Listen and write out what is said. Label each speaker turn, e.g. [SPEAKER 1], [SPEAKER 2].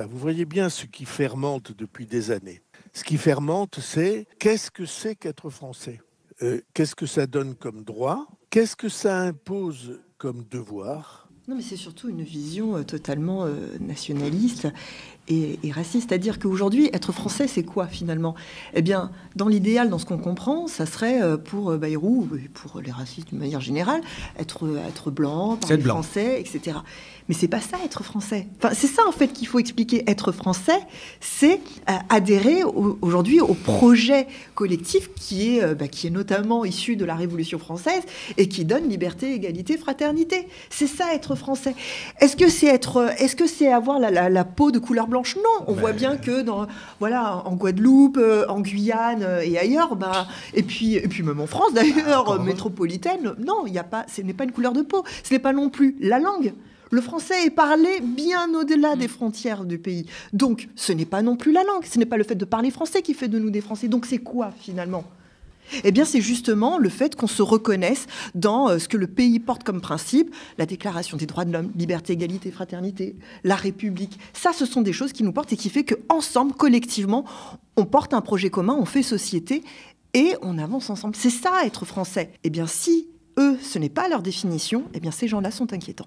[SPEAKER 1] Vous voyez bien ce qui fermente depuis des années. Ce qui fermente, c'est qu'être français? Qu'est-ce que ça donne comme droit? Qu'est-ce que ça impose comme devoir?
[SPEAKER 2] Non, mais c'est surtout une vision totalement nationaliste et raciste. C'est-à-dire qu'aujourd'hui, être français, c'est quoi finalement? Eh bien, dans l'idéal, dans ce qu'on comprend, ça serait pour Bayrou, et pour les racistes d'une manière générale, être blanc, parler français, etc. Mais c'est pas ça, être français. Enfin, c'est ça, en fait, qu'il faut expliquer. Être français, c'est adhérer aujourd'hui au projet collectif qui est notamment issu de la Révolution française et qui donne liberté, égalité, fraternité. C'est ça, être français. Est-ce que c'est avoir la peau de couleur blanche? Non. On voit bien que en Guadeloupe, en Guyane et ailleurs, et puis même en France d'ailleurs, métropolitaine, non, ce n'est pas une couleur de peau. Ce n'est pas non plus la langue. Le français est parlé bien au-delà des frontières du pays. Donc, ce n'est pas non plus la langue. Ce n'est pas le fait de parler français qui fait de nous des Français. Donc, c'est quoi, finalement? Eh bien, c'est justement le fait qu'on se reconnaisse dans ce que le pays porte comme principe, la Déclaration des droits de l'homme, liberté, égalité, fraternité, la République. Ça, ce sont des choses qui nous portent et qui fait qu'ensemble, collectivement, on porte un projet commun, on fait société et on avance ensemble. C'est ça, être français. Eh bien, si eux, ce n'est pas leur définition, eh bien, ces gens-là sont inquiétants.